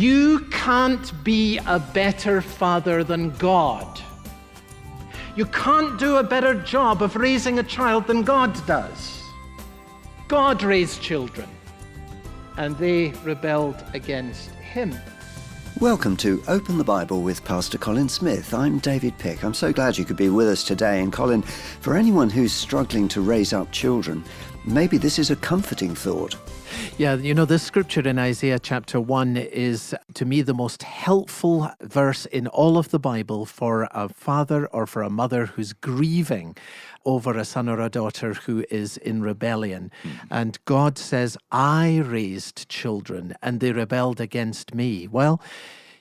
You can't be a better father than God. You can't do a better job of raising a child than God does. God raised children, and they rebelled against him. Welcome to Open the Bible with Pastor Colin Smith. I'm David Pick. I'm so glad you could be with us today. And Colin, for anyone who's struggling to raise up children, maybe this is a comforting thought. Yeah, this scripture in Isaiah chapter 1 is, to me, the most helpful verse in all of the Bible for a father or for a mother who's grieving over a son or a daughter who is in rebellion. And God says, I raised children and they rebelled against me. Well,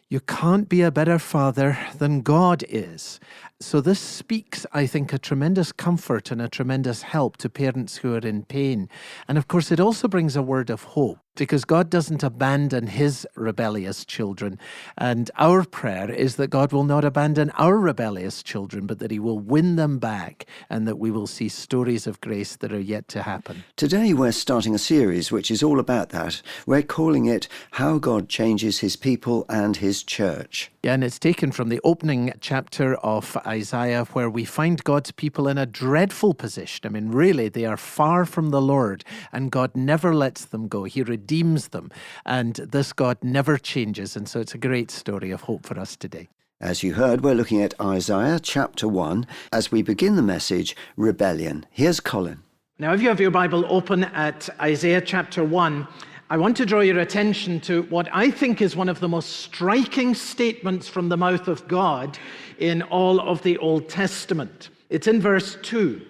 you can't be a better father than God is. So this speaks, I think, a tremendous comfort and a tremendous help to parents who are in pain. And of course, it also brings a word of hope, because God doesn't abandon his rebellious children. And our prayer is that God will not abandon our rebellious children, but that he will win them back and that we will see stories of grace that are yet to happen. Today we're starting a series which is all about that. We're calling it How God Changes His People and His Church. Yeah, and it's taken from the opening chapter of Isaiah, where we find God's people in a dreadful position. I mean, really, they are far from the Lord, and God never lets them go. He redeems them, and this God never changes. And so it's a great story of hope for us today. As you heard, we're looking at Isaiah chapter 1 as we begin the message, Rebellion. Here's Colin. Now, if you have your Bible open at Isaiah chapter 1, I want to draw your attention to what I think is one of the most striking statements from the mouth of God in all of the Old Testament. It's in verse 2.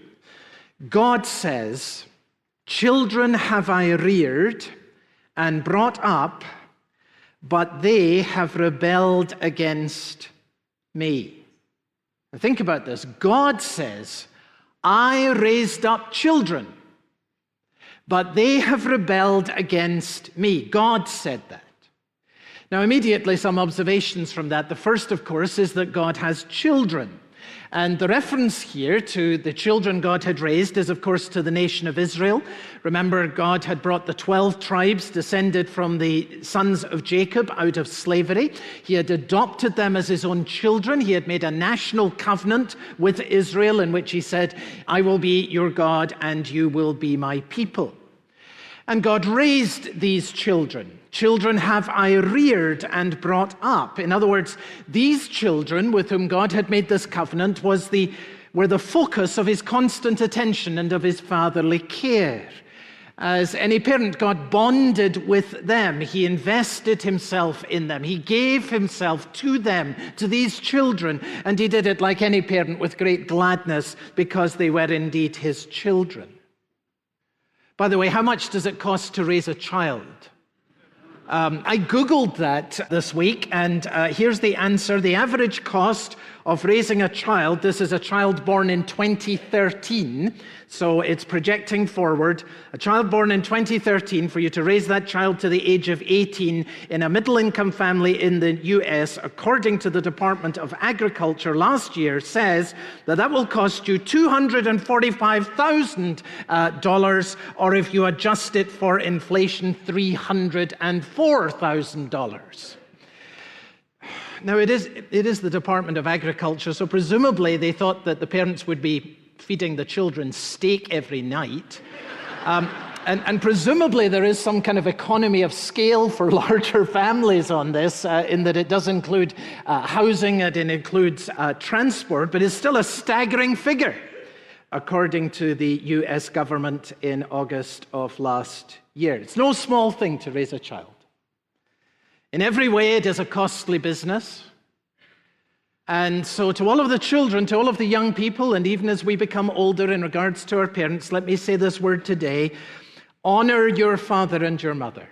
God says, "Children have I reared and brought up, but they have rebelled against me." Now think about this. God says, I raised up children, but they have rebelled against me. God said that. Now, immediately, some observations from that. The first, of course, is that God has children. And the reference here to the children God had raised is, of course, to the nation of Israel. Remember, God had brought the 12 tribes descended from the sons of Jacob out of slavery. He had adopted them as his own children. He had made a national covenant with Israel in which he said, I will be your God and you will be my people. And God raised these children. Children have I reared and brought up. In other words, these children with whom God had made this covenant were the focus of his constant attention and of his fatherly care. As any parent, God bonded with them. He invested himself in them. He gave himself to them, to these children, and he did it like any parent with great gladness because they were indeed his children. By the way, how much does it cost to raise a child? I Googled that this week, and here's the answer. The average cost of raising a child, this is a child born in 2013, so it's projecting forward. A child born in 2013, for you to raise that child to the age of 18 in a middle-income family in the US, according to the Department of Agriculture last year, says that will cost you $245,000, or if you adjust it for inflation, $304,000. Now, it is the Department of Agriculture, so presumably they thought that the parents would be feeding the children steak every night. And presumably there is some kind of economy of scale for larger families on this, in that it does include housing and it includes transport, but it's still a staggering figure, according to the US government in August of last year. It's no small thing to raise a child. In every way, it is a costly business. And so to all of the children, to all of the young people, and even as we become older in regards to our parents, let me say this word today: honor your father and your mother,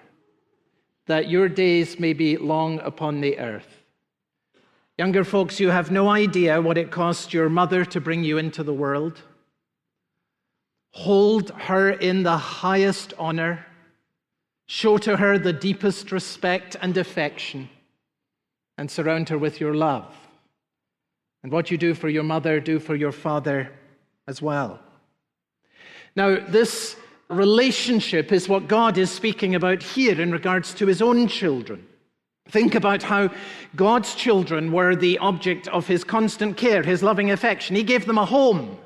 that your days may be long upon the earth. Younger folks, you have no idea what it cost your mother to bring you into the world. Hold her in the highest honor. Show to her the deepest respect and affection, and surround her with your love. And what you do for your mother, do for your father as well. Now, this relationship is what God is speaking about here in regards to his own children. Think about how God's children were the object of his constant care, his loving affection. He gave them a home.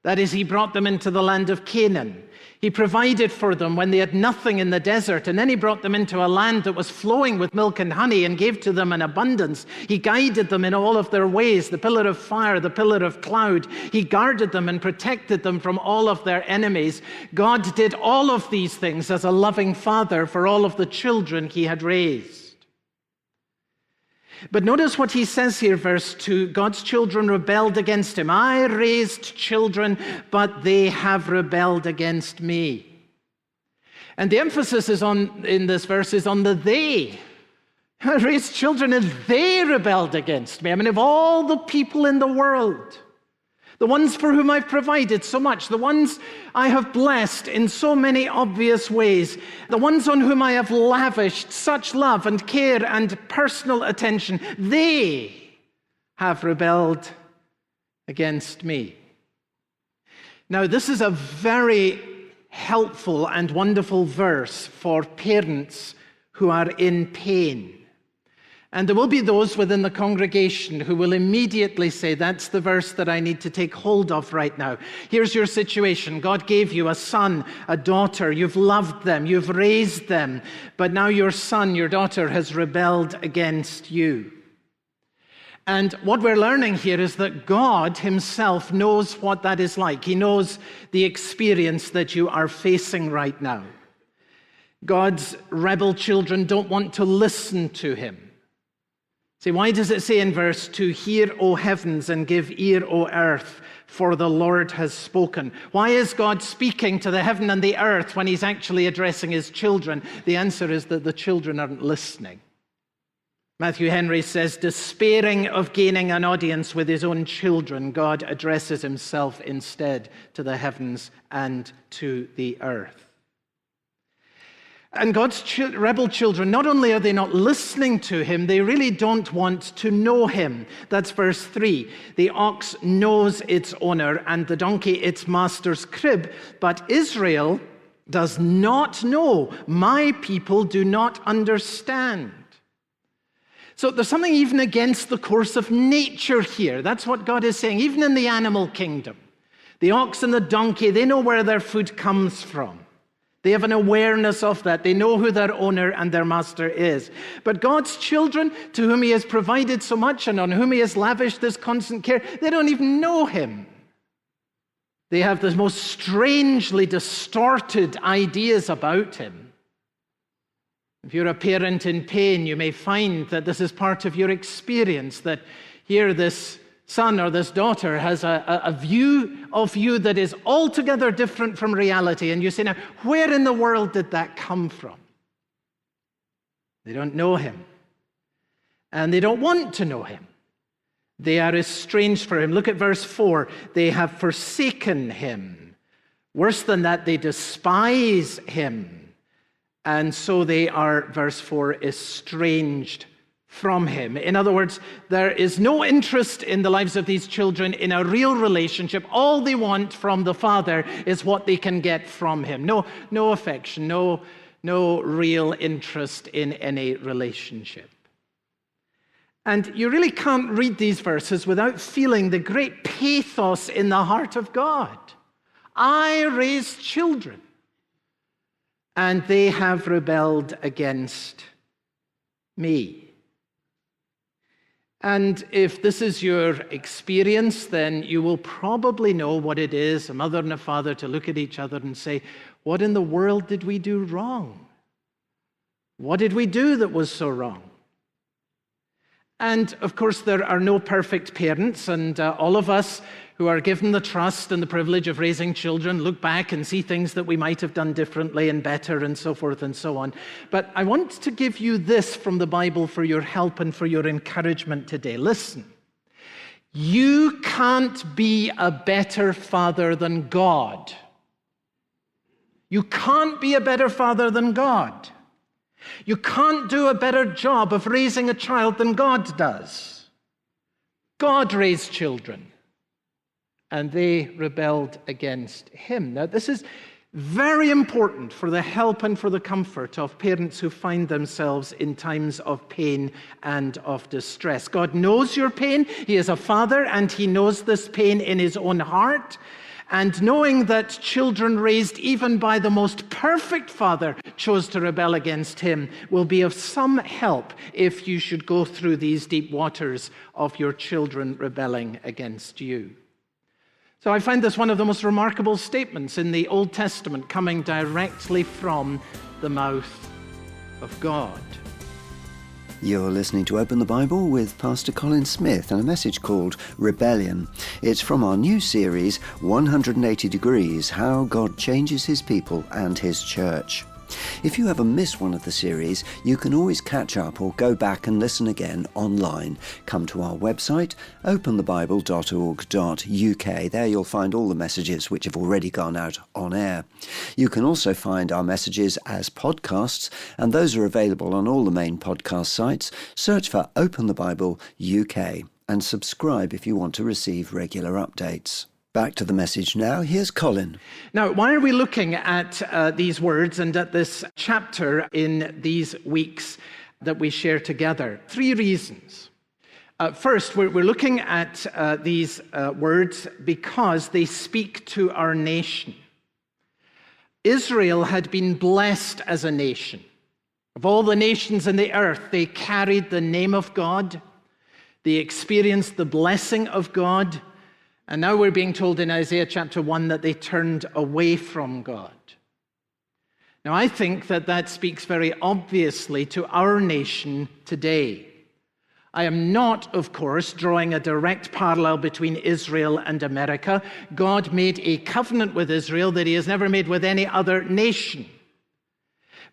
That is, he brought them into the land of Canaan. He provided for them when they had nothing in the desert, and then he brought them into a land that was flowing with milk and honey and gave to them an abundance. He guided them in all of their ways, the pillar of fire, the pillar of cloud. He guarded them and protected them from all of their enemies. God did all of these things as a loving father for all of the children he had raised. But notice what he says here, verse 2, God's children rebelled against him. I raised children, but they have rebelled against me. And the emphasis in this verse is on the they. I raised children and they rebelled against me. I mean, of all the people in the world, the ones for whom I've provided so much, the ones I have blessed in so many obvious ways, the ones on whom I have lavished such love and care and personal attention, they have rebelled against me. Now, this is a very helpful and wonderful verse for parents who are in pain. And there will be those within the congregation who will immediately say, that's the verse that I need to take hold of right now. Here's your situation. God gave you a son, a daughter. You've loved them. You've raised them. But now your son, your daughter has rebelled against you. And what we're learning here is that God himself knows what that is like. He knows the experience that you are facing right now. God's rebel children don't want to listen to him. See, why does it say in verse 2, hear, O heavens, and give ear, O earth, for the Lord has spoken? Why is God speaking to the heaven and the earth when he's actually addressing his children? The answer is that the children aren't listening. Matthew Henry says, despairing of gaining an audience with his own children, God addresses himself instead to the heavens and to the earth. And God's rebel children, not only are they not listening to him, they really don't want to know him. That's verse 3. The ox knows its owner and the donkey its master's crib, but Israel does not know. My people do not understand. So there's something even against the course of nature here. That's what God is saying. Even in the animal kingdom, the ox and the donkey, they know where their food comes from. They have an awareness of that. They know who their owner and their master is. But God's children, to whom he has provided so much and on whom he has lavished this constant care, they don't even know him. They have the most strangely distorted ideas about him. If you're a parent in pain, you may find that this is part of your experience, that here this son or this daughter has a view of you that is altogether different from reality. And you say, now, where in the world did that come from? They don't know him. And they don't want to know him. They are estranged from him. Look at verse 4. They have forsaken him. Worse than that, they despise him. And so they are, verse 4, estranged from him. In other words, there is no interest in the lives of these children in a real relationship. All they want from the Father is what they can get from him. No affection, no real interest in any relationship. And you really can't read these verses without feeling the great pathos in the heart of God. I raised children, and they have rebelled against me. And if this is your experience, then you will probably know what it is, a mother and a father, to look at each other and say, what in the world did we do wrong? What did we do that was so wrong? And of course, there are no perfect parents, and all of us who are given the trust and the privilege of raising children look back and see things that we might have done differently and better and so forth and so on. But I want to give you this from the Bible for your help and for your encouragement today. Listen, you can't be a better father than God. You can't be a better father than God. You can't do a better job of raising a child than God does. God raised children, and they rebelled against him. Now, this is Very important for the help and for the comfort of parents who find themselves in times of pain and of distress. God knows your pain. He is a father, and he knows this pain in his own heart. And knowing that children raised even by the most perfect father chose to rebel against him will be of some help if you should go through these deep waters of your children rebelling against you. So I find this one of the most remarkable statements in the Old Testament, coming directly from the mouth of God. You're listening to Open the Bible with Pastor Colin Smith and a message called Rebellion. It's from our new series, 180 Degrees, How God Changes His People and His Church. If you ever miss one of the series, you can always catch up or go back and listen again online. Come to our website, openthebible.org.uk. There you'll find all the messages which have already gone out on air. You can also find our messages as podcasts, and those are available on all the main podcast sites. Search for Open the Bible UK and subscribe if you want to receive regular updates. Back to the message now. Here's Colin. Now, why are we looking at these words and at this chapter in these weeks that we share together? 3 reasons. First, we're looking at these words because they speak to our nation. Israel had been blessed as a nation. Of all the nations in the earth, they carried the name of God. They experienced the blessing of God. And now we're being told in Isaiah chapter 1 that they turned away from God. Now, I think that speaks very obviously to our nation today. I am not, of course, drawing a direct parallel between Israel and America. God made a covenant with Israel that he has never made with any other nation.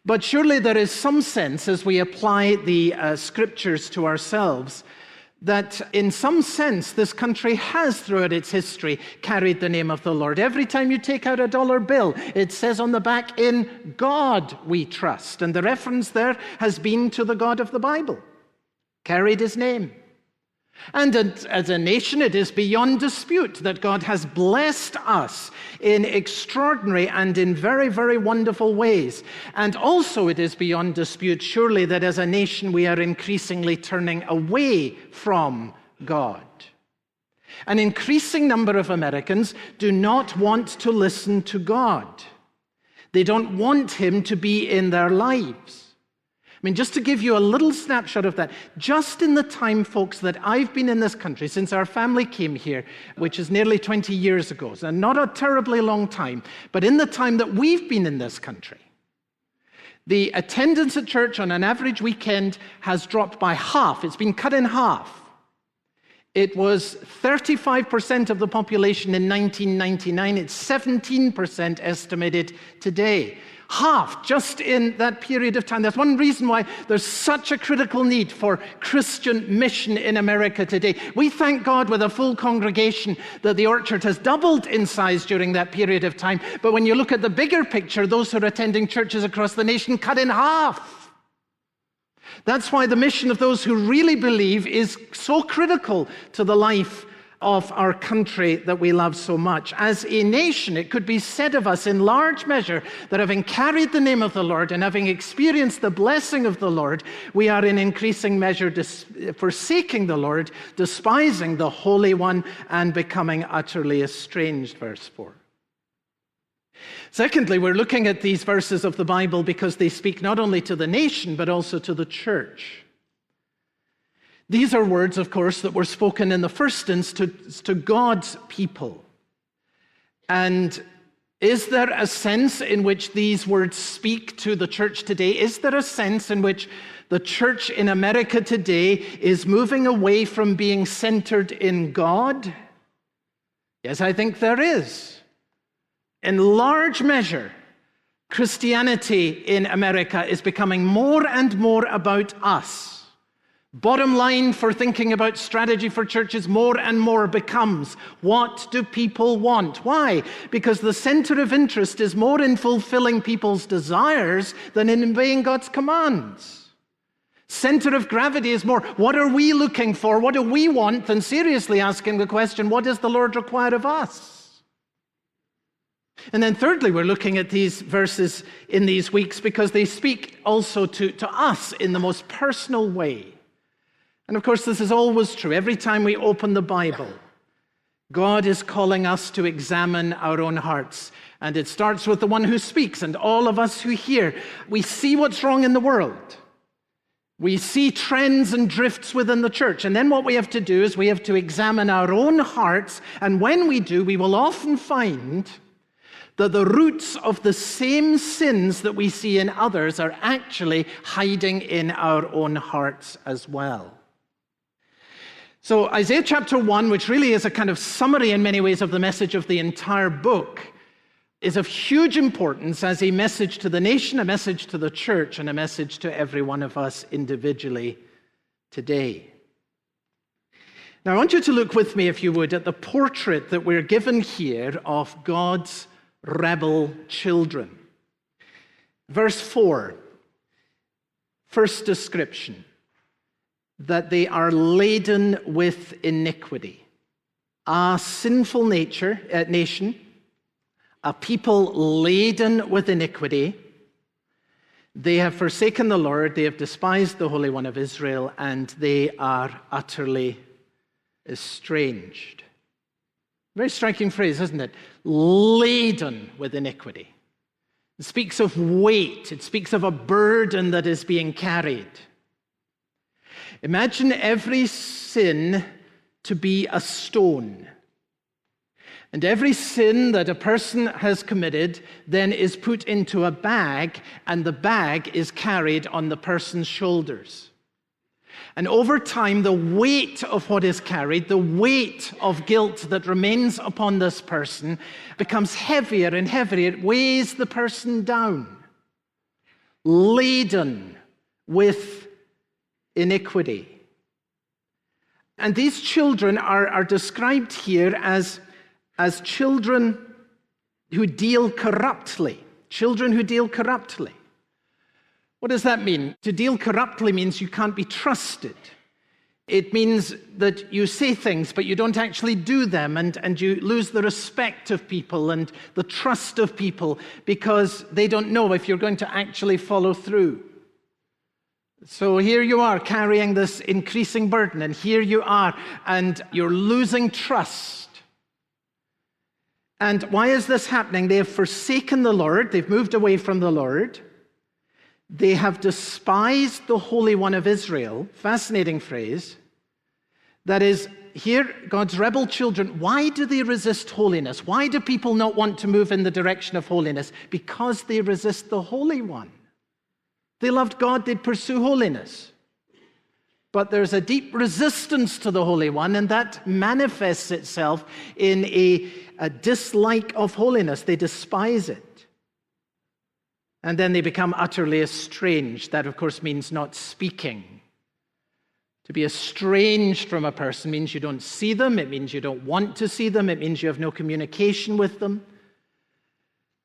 But surely there is some sense, as we apply the scriptures to ourselves, that in some sense this country has throughout its history carried the name of the Lord. Every time you take out a dollar bill, it says on the back, "In God we trust." And the reference there has been to the God of the Bible, carried his name. And as a nation, it is beyond dispute that God has blessed us in extraordinary and in very, very wonderful ways. And also it is beyond dispute, surely, that as a nation we are increasingly turning away from God. An increasing number of Americans do not want to listen to God. They don't want him to be in their lives. I mean, just to give you a little snapshot of that, just in the time, folks, that I've been in this country, since our family came here, which is nearly 20 years ago, so not a terribly long time, but in the time that we've been in this country, the attendance at church on an average weekend has dropped by half. It's been cut in half. It was 35% of the population in 1999. It's 17% estimated today. Half just in that period of time. That's one reason why there's such a critical need for Christian mission in America today. We thank God with a full congregation that the Orchard has doubled in size during that period of time. But when you look at the bigger picture, those who are attending churches across the nation cut in half. That's why the mission of those who really believe is so critical to the life of our country that we love so much. As a nation, it could be said of us in large measure that having carried the name of the Lord and having experienced the blessing of the Lord, we are in increasing measure forsaking the Lord, despising the Holy One, and becoming utterly estranged, verse 4. Secondly, we're looking at these verses of the Bible because they speak not only to the nation, but also to the church. These are words, of course, that were spoken in the first instance to God's people. And is there a sense in which these words speak to the church today? Is there a sense in which the church in America today is moving away from being centered in God? Yes, I think there is. In large measure, Christianity in America is becoming more and more about us. Bottom line for thinking about strategy for churches more and more becomes, what do people want? Why? Because the center of interest is more in fulfilling people's desires than in obeying God's commands. Center of gravity is more, what are we looking for? What do we want? Than seriously asking the question, what does the Lord require of us? And then thirdly, we're looking at these verses in these weeks because they speak also to us in the most personal way. And of course, this is always true. Every time we open the Bible, God is calling us to examine our own hearts. And it starts with the one who speaks, and all of us who hear. We see what's wrong in the world. We see trends and drifts within the church. And then what we have to do is we have to examine our own hearts. And when we do, we will often find that the roots of the same sins that we see in others are actually hiding in our own hearts as well. So Isaiah chapter 1, which really is a kind of summary in many ways of the message of the entire book, is of huge importance as a message to the nation, a message to the church, and a message to every one of us individually today. Now I want you to look with me, if you would, at the portrait that we're given here of God's rebel children. Verse 4, first description, that they are laden with iniquity. A sinful nation, a people laden with iniquity. They have forsaken the Lord, they have despised the Holy One of Israel, and they are utterly estranged. Very striking phrase, isn't it? Laden with iniquity. It speaks of weight. It speaks of a burden that is being carried. Imagine every sin to be a stone. And every sin that a person has committed then is put into a bag, and the bag is carried on the person's shoulders. And over time, the weight of what is carried, the weight of guilt that remains upon this person, becomes heavier and heavier. It weighs the person down, laden with iniquity. And these children are described here as children who deal corruptly. Children who deal corruptly. What does that mean? To deal corruptly means you can't be trusted. It means that you say things, but you don't actually do them, and you lose the respect of people and the trust of people because they don't know if you're going to actually follow through. So here you are carrying this increasing burden, and here you are, and you're losing trust. And why is this happening? They have forsaken the Lord. They've moved away from the Lord. They have despised the Holy One of Israel. Fascinating phrase. That is, here, God's rebel children, why do they resist holiness? Why do people not want to move in the direction of holiness? Because they resist the Holy One. They loved God, they'd pursue holiness. But there's a deep resistance to the Holy One, and that manifests itself in a dislike of holiness. They despise it. And then they become utterly estranged. That, of course, means not speaking. To be estranged from a person means you don't see them. It means you don't want to see them. It means you have no communication with them.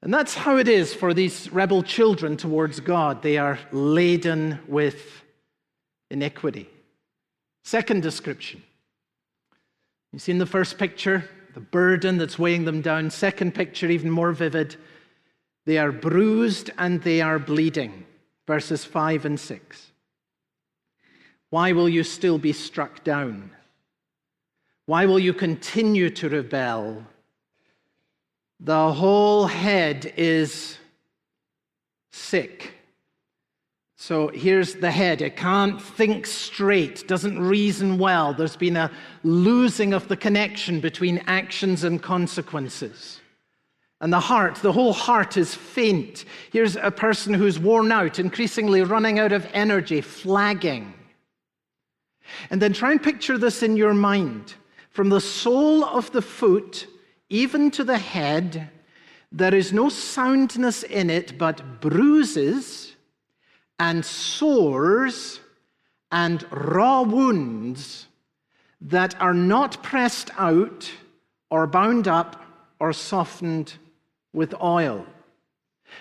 And that's how it is for these rebel children towards God. They are laden with iniquity. Second description. You've seen the first picture, the burden that's weighing them down. Second picture, even more vivid. They are bruised and they are bleeding. Verses 5 and 6. Why will you still be struck down? Why will you continue to rebel? The whole head is sick. So here's the head. It can't think straight, doesn't reason well. There's been a losing of the connection between actions and consequences. And the heart, the whole heart is faint. Here's a person who's worn out, increasingly running out of energy, flagging. And then try and picture this in your mind. From the sole of the foot, even to the head, there is no soundness in it, but bruises and sores and raw wounds that are not pressed out or bound up or softened with oil.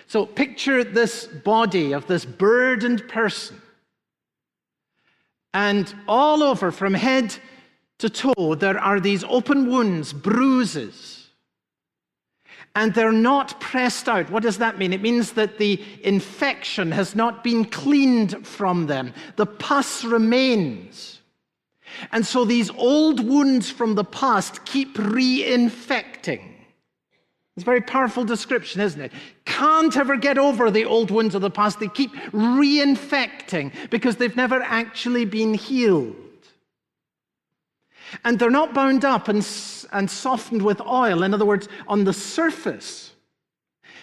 So picture this body of this burdened person. And all over, from head to toe, there are these open wounds, bruises. And they're not pressed out. What does that mean? It means that the infection has not been cleaned from them. The pus remains. And so these old wounds from the past keep reinfecting. It's a very powerful description, isn't it? Can't ever get over the old wounds of the past. They keep reinfecting because they've never actually been healed. And they're not bound up and softened with oil. In other words, on the surface,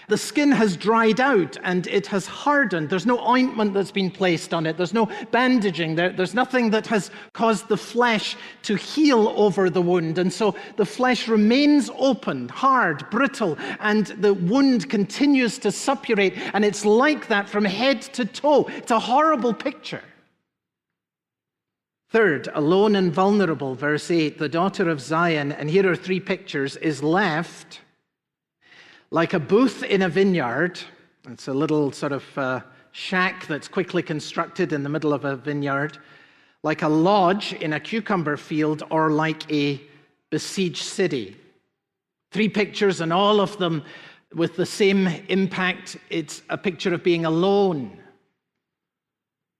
the skin has dried out and it has hardened. There's no ointment that's been placed on it. There's no bandaging. There's nothing that has caused the flesh to heal over the wound. And so the flesh remains open, hard, brittle, and the wound continues to suppurate. And it's like that from head to toe. It's a horrible picture. Third, alone and vulnerable, verse 8, the daughter of Zion, and here are three pictures, is left like a booth in a vineyard. It's a little sort of shack that's quickly constructed in the middle of a vineyard, like a lodge in a cucumber field, or like a besieged city. Three pictures, and all of them with the same impact. It's a picture of being alone,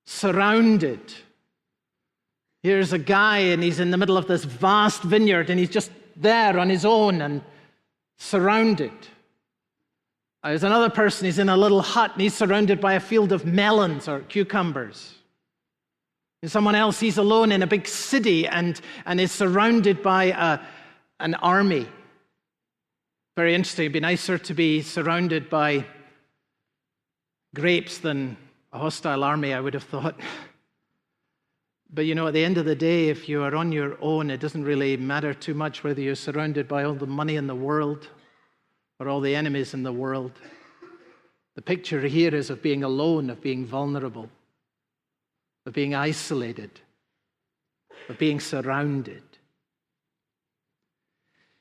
surrounded. Here's a guy, and he's in the middle of this vast vineyard, and he's just there on his own and surrounded. There's another person, he's in a little hut, and he's surrounded by a field of melons or cucumbers. And someone else, he's alone in a big city and is surrounded by an army. Very interesting. It'd be nicer to be surrounded by grapes than a hostile army, I would have thought. But at the end of the day, if you are on your own, it doesn't really matter too much whether you're surrounded by all the money in the world or all the enemies in the world. The picture here is of being alone, of being vulnerable, of being isolated, of being surrounded.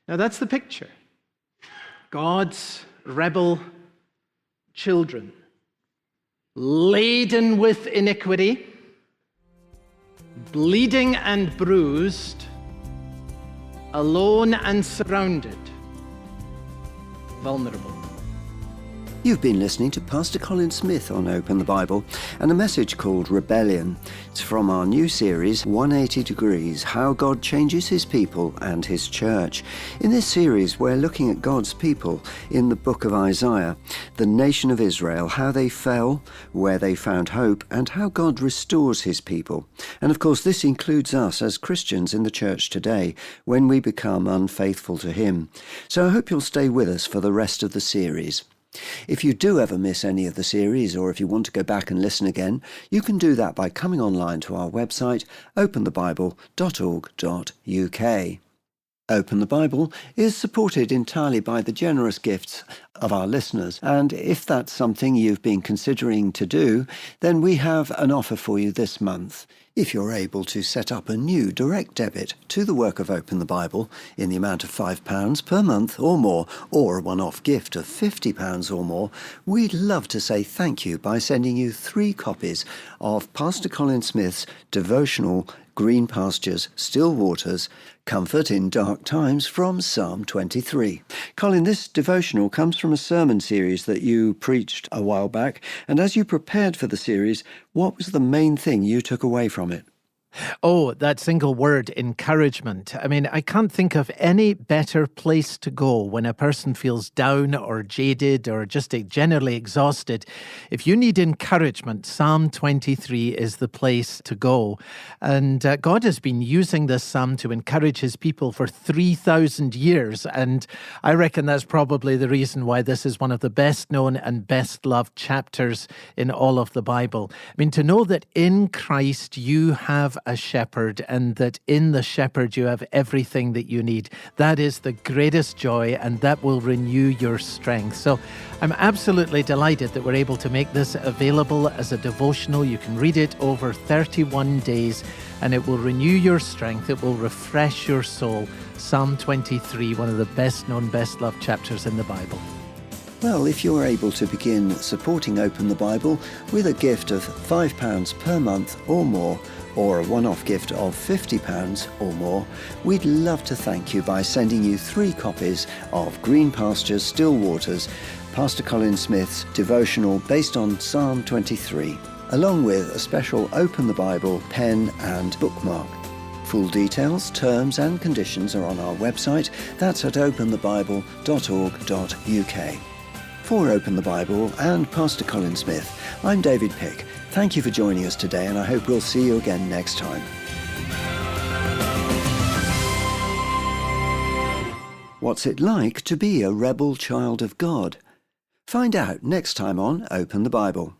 Now that's the picture. God's rebel children, laden with iniquity, bleeding and bruised, alone and surrounded, vulnerable. You've been listening to Pastor Colin Smith on Open the Bible and a message called Rebellion. It's from our new series, 180 Degrees, How God Changes His People and His Church. In this series, we're looking at God's people in the book of Isaiah, the nation of Israel, how they fell, where they found hope, and how God restores His people. And of course, this includes us as Christians in the church today, when we become unfaithful to Him. So I hope you'll stay with us for the rest of the series. If you do ever miss any of the series, or if you want to go back and listen again, you can do that by coming online to our website, openthebible.org.uk. Open the Bible is supported entirely by the generous gifts of our listeners, and if that's something you've been considering to do, then we have an offer for you this month. If you're able to set up a new direct debit to the work of Open the Bible in the amount of £5 per month or more, or a one-off gift of £50 or more, we'd love to say thank you by sending you 3 copies of Pastor Colin Smith's devotional Green Pastures, Still Waters, Comfort in Dark Times from Psalm 23. Colin, this devotional comes from a sermon series that you preached a while back, and as you prepared for the series, what was the main thing you took away from it? Oh, that single word, encouragement. I mean, I can't think of any better place to go when a person feels down or jaded or just generally exhausted. If you need encouragement, Psalm 23 is the place to go. And God has been using this psalm to encourage his people for 3,000 years. And I reckon that's probably the reason why this is one of the best known and best loved chapters in all of the Bible. I mean, to know that in Christ you have a shepherd, and that in the shepherd you have everything that you need. That is the greatest joy, and that will renew your strength. So I'm absolutely delighted that we're able to make this available as a devotional. You can read it over 31 days, and it will renew your strength. It will refresh your soul. Psalm 23, one of the best known, best loved chapters in the Bible. Well, if you're able to begin supporting Open the Bible with a gift of £5 per month or more, or a one-off gift of £50 or more, we'd love to thank you by sending you 3 copies of Green Pastures, Still Waters, Pastor Colin Smith's devotional based on Psalm 23, along with a special Open the Bible pen and bookmark. Full details, terms and conditions are on our website. That's at openthebible.org.uk. For Open the Bible and Pastor Colin Smith, I'm David Pick. Thank you for joining us today, and I hope we'll see you again next time. What's it like to be a rebel child of God? Find out next time on Open the Bible.